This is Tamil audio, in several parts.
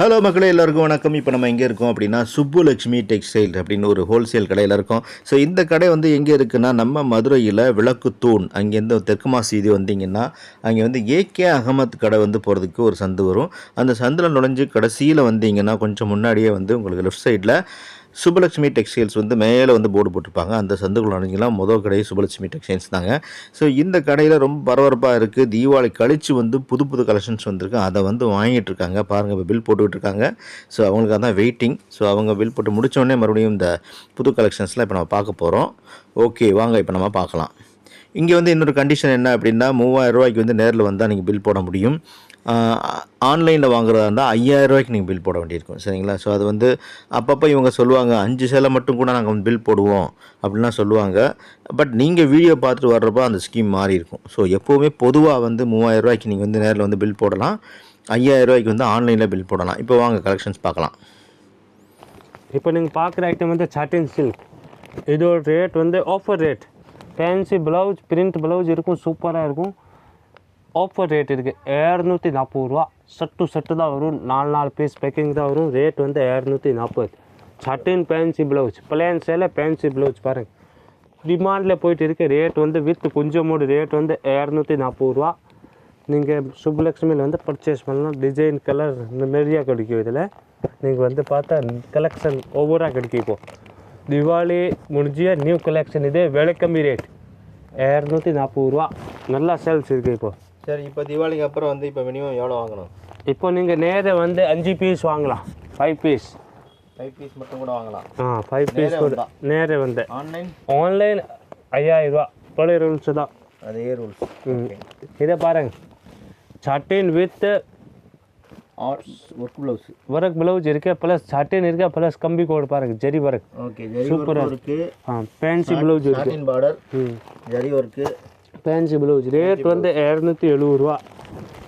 ஹலோ மக்களே, எல்லாருக்கும் வணக்கம். இப்போ நம்ம எங்கே இருக்கோம் அப்படின்னா சுப்புலட்சுமி டெக்ஸ்டைல் அப்படின்னு ஒரு ஹோல்சேல் கடையில் இருக்கோம். ஸோ இந்த கடை வந்து எங்கே இருக்குன்னா நம்ம மதுரையில் விளக்குத்தூண் அங்கேருந்து தெற்கு மாசி இது வந்தீங்கன்னா அங்கே வந்து ஏகே அகமத் கடை வந்து போகிறதுக்கு ஒரு சந்து வரும். அந்த சந்தில் நுழைஞ்சு கடைசியில் வந்தீங்கன்னா கொஞ்சம் முன்னாடியே வந்து உங்களுக்கு லெஃப்ட் சைடில் சுப்புலட்சுமி டெக்ஸ்டைல்ஸ் வந்து மேலே வந்து போர்டு போட்டிருப்பாங்க. அந்த சந்துக்குள்ள நுழைஞ்சிங்கன்னா முதல் கடை சுப்புலட்சுமி டெக்ஸ்டைல்ஸ் தாங்க. ஸோ இந்த கடையில் ரொம்ப பரபரப்பாக இருக்குது. தீபாவளி கழித்து வந்து புது புது கலெக்ஷன்ஸ் வந்திருக்கு. அதை வந்து வாங்கிட்டு இருக்காங்க. பாருங்கள், இப்போ பில் போட்டுக்கிட்டு இருக்காங்க. ஸோ அவங்களுக்கு தான் வெயிட்டிங். ஸோ அவங்க பில் போட்டு முடித்தோடனே மறுபடியும் இந்த புது கலெக்ஷன்ஸ்லாம் இப்போ நம்ம பார்க்க போகிறோம். ஓகே, வாங்க இப்போ நம்ம பார்க்கலாம். இங்கே வந்து இன்னொரு கண்டிஷன் என்ன அப்படின்னா 3000 ரூபாய்க்கு வந்து நேரில் வந்தால் நீங்கள் பில் போட முடியும். ஆன்லைனில் வாங்குறதா இருந்தால் 5000 ரூபாய்க்கு நீங்கள் பில் போட வேண்டியிருக்கும். சரிங்களா? ஸோ அது வந்து அப்பப்போ இவங்க சொல்லுவாங்க 5 சேலை மட்டும் கூட நாங்கள் வந்து பில் போடுவோம் அப்படின்லாம் சொல்லுவாங்க. பட் நீங்கள் வீடியோ பார்த்துட்டு வர்றப்போ அந்த ஸ்கீம் மாறி இருக்கும். ஸோ எப்போவுமே பொதுவாக வந்து 3000 ரூபாய்க்கு நீங்கள் வந்து நேரில் வந்து பில் போடலாம். 5000 ரூபாய்க்கு வந்து ஆன்லைனில் பில் போடலாம். இப்போ வாங்க கலெக்ஷன்ஸ் பார்க்கலாம். இப்போ நீங்கள் பார்க்குற ஐட்டம் வந்து சாட்டின் சில்க். இதோட ரேட் வந்து offer rate. Fancy blouse, print blouse இருக்கும், சூப்பராக இருக்கும். ஆஃபர் ரேட் இருக்குது 240 ரூபா. செட்டு தான் வரும், 4 பீஸ் பேக்கிங் தான் வரும். ரேட் வந்து 240. சாட்டின் ஃபேன்சி ப்ளவுஸ், பிளேன் சேலை ஃபேன்சி ப்ளவுஸ் பாருங்கள், டிமாண்டில் போயிட்டு இருக்கு. ரேட் வந்து வித் கொஞ்சமோடு ரேட் வந்து 240 ரூபா. நீங்கள் சுப்புலட்சுமியில் வந்து பர்ச்சேஸ் பண்ணலாம். டிசைன் கலர் நிறையா கிடைக்கும். இதில் நீங்கள் வந்து பார்த்தா கலெக்ஷன் ஓவராக கிடைக்கும். இப்போது தீபாவளி முடிஞ்சிய நியூ கலெக்ஷன். இது விலை கம்மி ரேட் 240 ரூபா. நல்லா சேல்ஸ் இருக்குது இப்போது. சரி, இப்போ தீபாவளிக்கு அப்புறம் வந்து இப்போ மினிமம் எவ்வளோ வாங்கணும்? இப்போ நீங்கள் நேரே வந்து 5 பீஸ் வாங்கலாம். 5 பீஸ் மட்டும் கூட வாங்கலாம். 5 பீஸ் கூட நேரே வந்து. ஆன்லைன் 5000 ரூபா. பழைய ரூல்ஸ் தான், அதே ரூல்ஸ். இதை பாருங்கள், சாட்டின் வித் ஒர்க் ப்ளவுஸ் இருக்குது, ப்ளஸ் சாட்டின் இருக்குது, ப்ளஸ் கம்பி கோடு பாருங்கள், ஜரி ஒர்க். ஓகே, சூப்பராக இருக்குது. ஃபேன்சி ப்ளவுஸ் இருக்குது, border zari work, fancy blouse. Rate வந்து 270 ரூபா.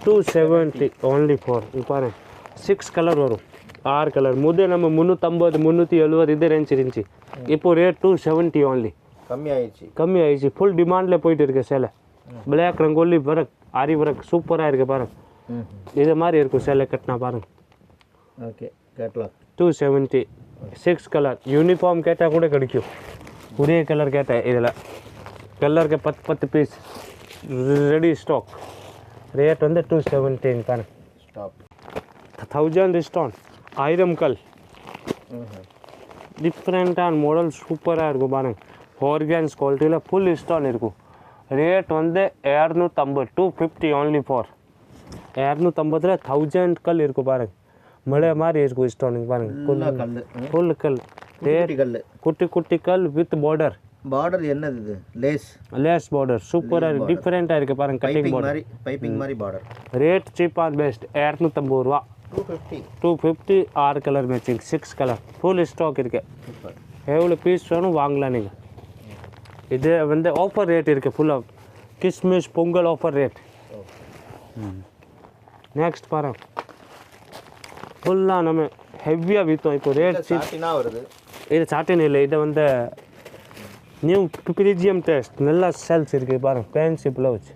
270 ஓன்லி ஃபார். இது பாருங்கள், 6 கலர் வரும், 6 கலர். முதல் நம்ம 350 370 இது ரேஞ்ச் இருந்துச்சு. இப்போ ரேட் 270 ஓன்லி. கம்மி ஆயிடுச்சு. ஃபுல் டிமாண்டில் போயிட்டு இருக்கு சேலை. பிளாக் ரங்கோலி ஒர்க், ஆரி ஒர்க் சூப்பராக இருக்குது பாருங்கள். இது மாதிரி இருக்கும் சேலை கட்டினா பாருங்கள். Okay, catalogue 270. 6 கலர். யூனிஃபார்ம் கேட்டால் கூட கிடைக்கும். ஒரே கலர் கேட்டேன். இதில் கலருக்கு 10 பீஸ் ரெடி ஸ்டாக். ரேட் வந்து 270 பாருங்க. Stop 1000 discount. 1000 கல். டிஃப்ரெண்ட்டான மாடல் சூப்பராக இருக்கும் பாருங்க. ஆர்கான்ஸ் குவாலிட்டியில் ஃபுல் ஸ்டான் இருக்கும். ரேட் வந்து 250. 250 ஓன்லி ஃபார். 250 1000 கல் இருக்கும் பாருங்கள். மழை மாதிரி இருக்கும் ஸ்டோனிங் பாருங்கள். ஃபுல் கல். ரேட் குட்டி கல் வித் பார்டர். பார்டர் என்னது இது? லேஸ் பார்டர் சூப்பராக இருக்குது, டிஃப்ரெண்ட்டாக இருக்குது பாருங்கள். கட்டிங் பார்டர், பைப்பிங் மாதிரி border. Rate cheap and best 250 ரூபா. 250. 6 colour matching, 6 colour full stock இருக்குது. எவ்வளோ பீஸ் வேணும் வாங்கலாம் நீங்கள். இது வந்து ஆஃபர் ரேட் இருக்குது ஃபுல்லாக. கிஸ்மிஸ் பொங்கல் ஆஃபர் ரேட். நெக்ஸ்ட் பாருங்க, ஃபுல்லாக நம்ம ஹெவியாக விற்றோம். இப்போ ரேட் சாட்டினாக வருது. இது சாட்டின் இல்லை, இதை வந்து நியூ ப்ரீமியம் டெஸ்ட். நல்லா சேல்ஸ் இருக்குது பாருங்கள். Fancy blouse,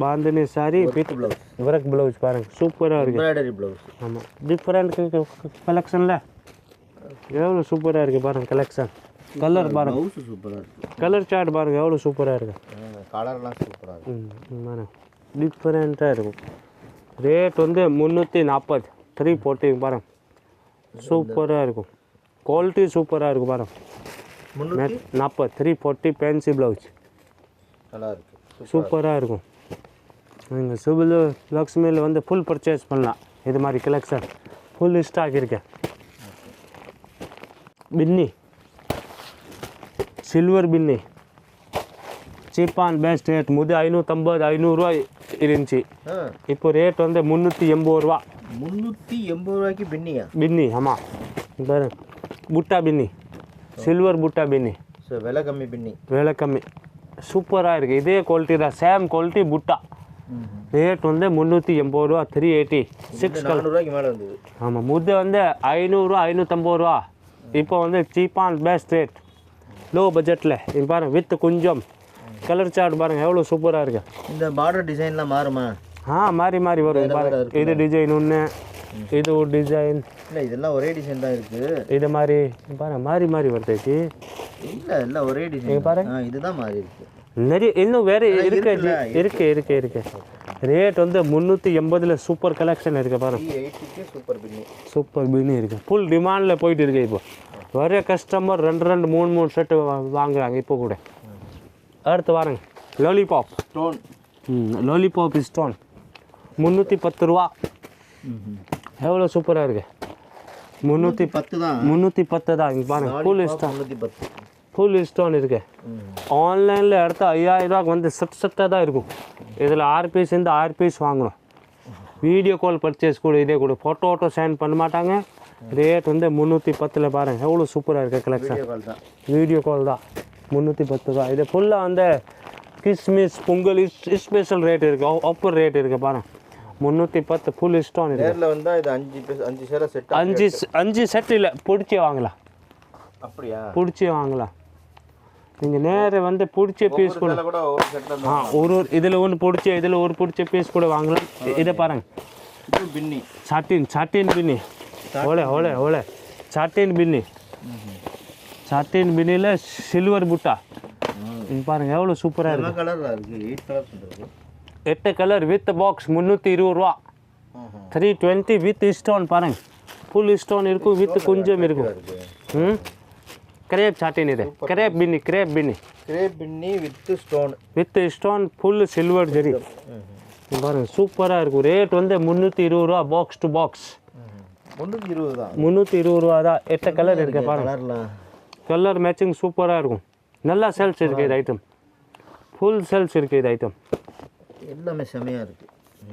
bandhani sorry with blouse, work blouse பாருங்கள், சூப்பராக இருக்குது. ப்ளவுஸ். ஆமாம், டிஃப்ரெண்ட் கலெக்ஷனில் எவ்வளோ சூப்பராக இருக்குது பாருங்கள் கலெக்ஷன். கலர் பாருங்கள், சூப்பராக இருக்குது. கலர் சார்ட் பாருங்கள் எவ்வளோ சூப்பராக இருக்குது. கலர்லாம் சூப்பராக இருக்குது. பாருங்கள், டிஃப்ரெண்ட்டாக இருக்கும். ரேட் வந்து 340. 340 பாருங்கள், சூப்பராக இருக்கும். குவாலிட்டி சூப்பராக இருக்கும் பாருங்கள். 340. 340 ஃபேன்சி ப்ளவுஸ் நல்லா இருக்குது, சூப்பராக இருக்கும். நீங்கள் சுப்புலட்சுமியில் வந்து ஃபுல் பர்ச்சேஸ் பண்ணலாம். இது மாதிரி கலெக்ஷன் ஃபுல் ஸ்டாக் இருக்கு. பின்னி, சில்வர் பின்னி, சீப் அண்ட் பெஸ்ட் ரேட். முதல் 550 500 ரூபா இருந்துச்சு. இப்போ ரேட் வந்து 380 ரூபா. 380 ரூபாய்க்கு பின்னியா? பின்னி, ஆமாம். பாரு, புட்டா பின்னி, சில்வர் புட்டா பின்னி. ஸோ விலை கம்மி பின்னி, விலை கம்மி, சூப்பராக இருக்குது. இதே குவாலிட்டி தான், சேம் குவாலிட்டி புட்டா. ரேட் வந்து 380 ரூபா. 380. 6 கலர். ரூபாய்க்கு மேலே வந்தது. ஆமாம், முத வந்து 500 ரூபா 550 ரூபா. இப்போ வந்து cheap and best rate, low பட்ஜெட்டில். இது பாருங்கள், வித் கொஞ்சம் கலர் சார்ட் பாருங்கள் எவ்வளோ சூப்பராக இருக்குது. இந்த பார்டர் டிசைன்லாம் மாறுமா? மாறி வரும் பாருங்கள். இது டிசைன் ஒன்று, இது ஒரு டிசைன். இல்லை இதெல்லாம் ஒரே டிசைன் தான் இருக்குது. இது மாதிரி பாருங்க, மாறி மாறி வருது. இல்லை எல்லாம் ஒரே டிசைன் பாருங்க. இதுதான் மாறி இருக்கு. நிறைய இன்னும் வேறு இருக்கு. ரேட் வந்து 380 சூப்பர் கலெக்ஷன் இருக்கு பாருங்க. சூப்பர் பின்னி இருக்கு. ஃபுல் டிமாண்டில் போயிட்டு இருக்கு. இப்போ வர கஸ்டமர் 2 3 செட்டு வாங்குறாங்க இப்போ கூட. அடுத்து பாருங்க லாலிபாப் ஸ்டோன். லாலிபாப் ஸ்டோன் 310 ரூபா. எவ்வளோ சூப்பராக இருக்கு. 310 தான். 310 தான். இங்கே பாருங்க ஃபுல் ஸ்டோன். 310 ஃபுல் ஸ்டோன் இருக்கு. ஆன்லைனில் எடுத்தால் 5000 ரூபாய்க்கு வந்து செட்டாக தான் இருக்கும். இதில் 6 பீஸ் இருந்து 6 பீஸ் வாங்கணும். வீடியோ கால் பர்ச்சேஸ் கூட இதே கூட ஃபோட்டோ சென்ட் பண்ண மாட்டாங்க. ரேட் வந்து 310 பாருங்கள் எவ்வளோ சூப்பராக இருக்குது கலெக்ஷன். வீடியோ கால் தான் 310 ரூபா. இது ஃபுல்லாக வந்து கிஸ்மிஸ் பொங்கல் ஸ்பெஷல் ரேட் இருக்குது. ஆஃபர் ரேட் இருக்குது பாருங்கள் 310 ஃபுல் ஸ்டோன் இருக்குது. நேரில் வந்தால் இது 5 சேர செட். 5 செட் இல்லை, பிடிச்சி வாங்கலாம். அப்படியா? பிடிச்சி வாங்கலாம். நீங்கள் நேரம் வந்து பிடிச்ச பீஸ் கூட ஒரு இதில் ஒன்று பிடிச்ச இதில் ஒரு பிடிச்ச பீஸ் கூட வாங்கலாம். இதை பாருங்கள் பின்னி சாட்டின் பின்னி. ஓலே சாட்டின் பின்னி. சாட்டின் பின்னியில் சில்வர் புட்டா. பாருங்கள் எவ்வளோ சூப்பராக இருக்குது. கலரில் இருக்குது. 8 கலர் வித் பாக்ஸ் 320 ரூபா. 320 வித் ஸ்டோன் பாருங்கள். ஃபுல் ஸ்டோன் இருக்கும், வித் கொஞ்சம் இருக்கும். கிரேப் சாட்டின் இது. கிரேப் பின்னி வித் ஸ்டோன் ஃபுல் சில்வர் ஜெரி. பாருங்கள் சூப்பராக இருக்கும். ரேட் வந்து 320 ரூபா பாக்ஸ் டு பாக்ஸ். 320 ரூபா தான். 8 கலர் இருக்குது பாருங்கள். கலர் மேட்சிங் சூப்பராக இருக்கும். நல்லா சேல்ஸ் இருக்குது இது ஐட்டம். ஃபுல் சேல்ஸ் இருக்குது இது ஐட்டம். எல்லாமே செமையாக இருக்குது.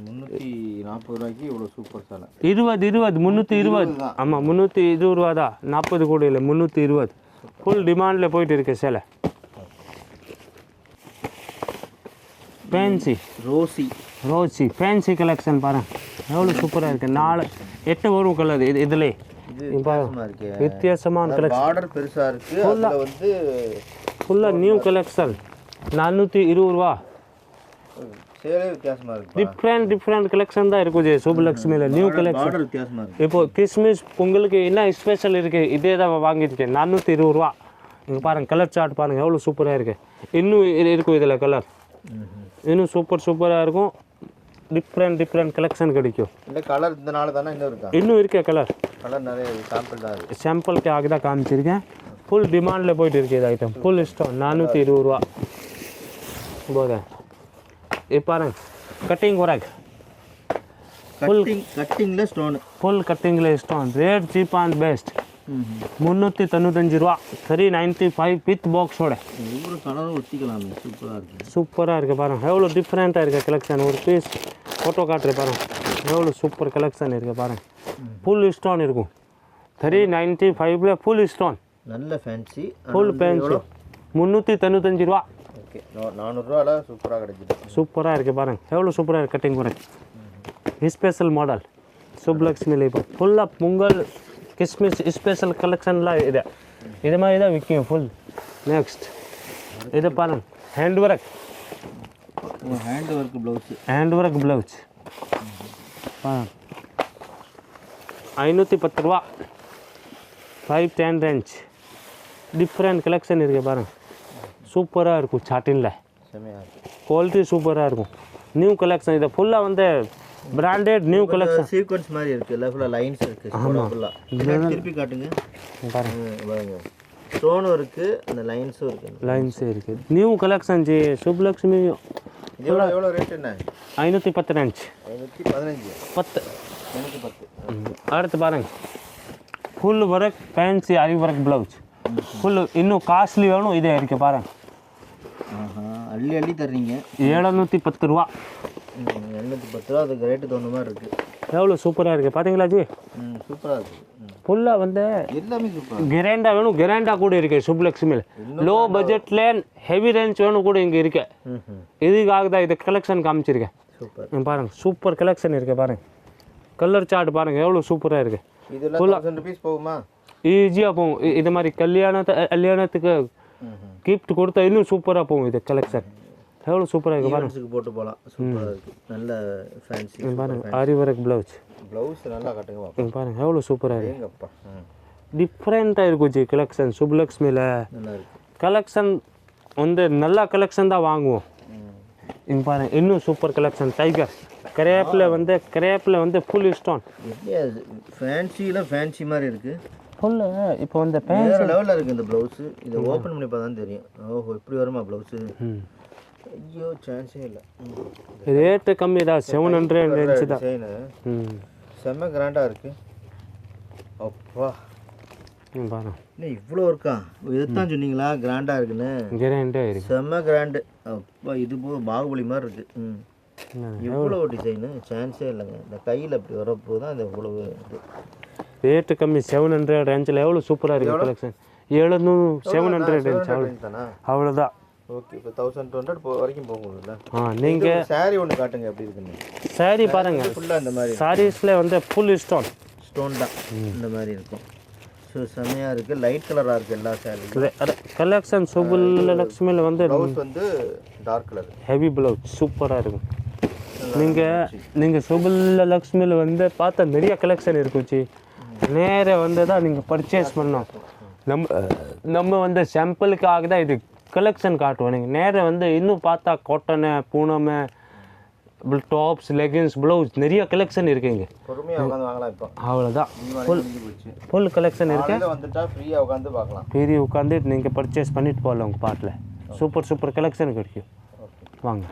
340 ரூபாய்க்கு இவ்வளோ சூப்பர் சேலை. 320. ஆமாம் 320 ரூபா தான். 40 கூட இல்லை, 320. ஃபுல் டிமாண்டில் போயிட்டு இருக்கு சேலை. ஃபேன்சி ரோசி ஃபேன்சி கலெக்ஷன் பாருங்கள் எவ்வளோ சூப்பராக இருக்குது. 8 வரும் கலர் இதில். வித்தியாசமான கலெக்ஷன். ஆர்டர் பெருசாக இருக்குது. ஃபுல்லாக நியூ கலெக்ஷன் 420 ரூபா. சேலே வித்தியாசமாக இருக்குது. டிஃப்ரெண்ட் கலெக்ஷன் தான் இருக்குது சுபலக்ஷ்மியில். நியூ கலெக்ஷன் வித்தியாசமாக இருக்குது. இப்போ கிஸ்மிஸ் பொங்கலுக்கு என்ன ஸ்பெஷல் இருக்குது இதே தான் வாங்கியிருக்கேன். 420 ரூபா. இங்கே பாருங்கள் கலர் சார்ட் பாருங்கள் எவ்வளோ சூப்பராக இருக்குது. இன்னும் இருக்கும் இதில் கலர். இன்னும் சூப்பராக இருக்கும். டிஃப்ரெண்ட் கலெக்ஷன் கிடைக்கும். இந்த கலர் இந்த நாள் தானே இன்னும் இருக்கா? இன்னும் இருக்கே கலர் நிறைய சாம்பிள் தான் இருக்குது. சாம்பிளுக்கு ஆக தான் காமிச்சிருக்கேன். ஃபுல் டிமாண்டில் போயிட்டு இருக்கு இது ஐட்டம். ஃபுல் ஸ்டோன் 420 ரூபா போதா. இது பாருங்க கட்டிங் ஒர்க். கட்டிங்கில் stone. Rate cheap and best. 395 ரூபா. 395 வித் பாக்ஸோட. சூப்பராக இருக்குது பாருங்கள் எவ்வளோ டிஃப்ரெண்ட்டாக இருக்குது கலெக்ஷன். ஒரு பீஸ் ஃபோட்டோ காட்டுற பாருங்கள் எவ்வளோ சூப்பர் கலெக்ஷன் இருக்குது பாருங்கள். ஃபுல் ஸ்டோன் இருக்கும். 395 ஃபுல் ஸ்டோன். நல்ல ஃபேன்சி ஃபுல் ஃபேன்சி. 395 ரூபா. ஓகே 400 ரூபால சூப்பராக கிடைக்குது. சூப்பராக இருக்குது பாருங்கள் எவ்வளோ சூப்பராக இருக்குது கட்டிங் ஒர்க். ஸ்பெஷல் மாடல் சுப்லக்ஷ்மியில் இப்போ ஃபுல்லாக பொங்கல் கிஸ்மிஸ் ஸ்பெஷல் கலெக்ஷன்லாம் இது மாதிரி தான் விற்கும் ஃபுல். நெக்ஸ்ட் இது பாருங்கள் ஹேண்ட் ஒர்க் ப்ளவுஸ் 510 ரூபா. 510 ரேஞ்ச். டிஃப்ரெண்ட் கலெக்ஷன் இருக்குது பாருங்கள் சூப்பராக இருக்கும். சாட்டினில் குவாலிட்டி சூப்பராக இருக்கும். New collection. இதை ஃபுல்லாக வந்து பிராண்டட் நியூ கலெக்ஷன். சீக்வென்ஸ் மாதிரி இருக்குது. இல்லை ஃபுல்லாக லைன்ஸ் இருக்குது. ஆமாம் திருப்பி காட்டுங்க பாருங்க. ஸ்டோனும் இருக்குது, அந்த லைன்ஸும் இருக்குது. New collection Subbulakshmi. எவ்வளோ ரேட் என்ன? 510 ரேஞ்ச். 10. அடுத்து பாருங்கள் ஃபுல் ஒர்க் ஃபேன்சி அரி ஒர்க் ப்ளவுஸ். ஃபுல் இன்னும் காஸ்ட்லி வேணும் இதே இருக்குது பாருங்கள். அள்ளி தர்றீங்க. 710 ரூபா. 710 ரூபா. அதுக்கு ரேட்டு தகுந்த மாதிரி இருக்குது. எவ்வளோ சூப்பராக இருக்குது பார்த்தீங்களா ஜி? சூப்பராக இருக்குது. ஃபுல்லாக வந்து எல்லாமே சூப்பர். கிராண்டா வேணும், கிராண்டா கூட இருக்குது சுப்லக்ஷ்மியில். லோ பட்ஜெட்டில் ஹெவி ரேஞ்ச் வேணும் கூட இங்கே இருக்கு. இதுக்காக தான் இது கலெக்ஷன் காமிச்சிருக்கேன். சூப்பர் பாருங்கள் சூப்பர் கலெக்ஷன் இருக்குது பாருங்கள். கலர் சார்ட் பாருங்கள் எவ்வளோ சூப்பராக இருக்குது. இதெல்லாம் 1000 ரூபீஸ் போகுமா? ஈஸியாக போகும். இது மாதிரி கல்யாணத்துக்கு கிஃப்ட் கொடுத்தா இன்னும் சூப்பராக போகும் இது கலெக்ஷன். எவ்வளோ சூப்பராக இருக்குது பாருங்க. ஈவெண்ட்ஸுக்கு போட்டு போகலாம். சூப்பராக இருக்குது. நல்ல ஃபேன்சி. இங்க பாருங்க ஆரி ஒர்க் ப்ளவுஸ். ப்ளவுஸ் நல்லா காட்டுங்க பாப்பா. இங்கே பாருங்க எவ்வளோ சூப்பராக இருக்குது. ஏங்கப்பா. டிஃப்ரெண்ட்டாக இருக்கும் ஜி கலெக்ஷன். சுப்லக்ஷ்மியில் நல்லா இருக்குது. கலெக்ஷன் வந்து நல்ல கலெக்ஷன் தான் வாங்குவோம். இங்கே பாருங்க இன்னும் சூப்பர் கலெக்ஷன். டைகர் கிரேப்பில் வந்து ஃபுல் ஸ்டோன். எப்படி அது ஃபேன்சியில் ஃபேன்சி மாதிரி இருக்குது. ஃபுல்லு இப்போ வந்து வேறு லெவலில் இருக்குது இந்த ப்ளவுஸு. இதை ஓப்பன் பண்ணி பார்த்தா தான் தெரியும். ஓஹோ இப்படி வருமா ப்ளவுஸு? ஐயோ சான்ஸே இல்லை. ரேட்டு கம்மி தான். 700 ரேஞ்சு தான். டிசைனு செம்ம கிராண்டாக இருக்குது. அப்பா பாருங்க இன்னும் இவ்வளோ இருக்கா? இதுதான் சொன்னீங்களா கிராண்டாக இருக்குன்னு? கிராண்டாக இருக்குது. செம்ம கிராண்டு. அப்பா இது போது பாகுபலி மாதிரி இருக்குது. இவ்வளோ டிசைனு சான்ஸே இல்லைங்க. இந்த கையில் அப்படி வரப்போ தான் இந்த இவ்வளவு இது. ரேட்டு கம்மி 700 ரேஞ்சில் எவ்வளோ சூப்பராக இருக்குது கலெக்ஷன். 700 ரேஞ்ச் அவ்வளோதான். ஓகே இப்போ 1200 வரைக்கும் போகும்ல. நீங்கள் சாரி ஒன்று காட்டுங்க எப்படி இருக்குன்னு. சாரி பாருங்கள் ஃபுல்லாக இந்த மாதிரி சாரீஸில் வந்து ஃபுல் ஸ்டோன் தான் இந்த மாதிரி இருக்கும். ஸோ செம்மையாக இருக்குது. லைட் கலராக இருக்குது எல்லா சாரியும். கலெக்ஷன் சுப்புலக்ஷ்மியில் வந்து ப்ளவுஸ் வந்து டார்க் கலர் ஹெவி ப்ளவுஸ் சூப்பராக இருக்கும். நீங்கள் சுப்புலக்ஷ்மியில் வந்து பார்த்தா நிறைய கலெக்ஷன் இருக்குச்சு. நேராக வந்து தான் நீங்கள் பர்ச்சேஸ் பண்ணோம். நம்ம வந்து சாம்பிளுக்காக தான் இது கலெக்ஷன் காட்டுவோம். நீங்கள் நேராக வந்து இன்னும் பார்த்தா காட்டனு பூனமு டாப்ஸ் லெகின்ஸ் ப்ளவுஸ் நிறைய கலெக்ஷன் இருக்குங்க. பொறுமையாக உட்காந்து வாங்கலாம். இப்போ அவ்வளோதான் ஃபுல் கலெக்ஷன் இருக்குது. வந்துட்டா ஃப்ரீயாக உட்காந்து பார்க்கலாம். பெரிய உட்காந்து நீங்கள் பர்ச்சேஸ் பண்ணிட்டு போகலாம். உங்கள் பாட்டில் சூப்பர் கலெக்ஷன் கிடைக்கும். வாங்க.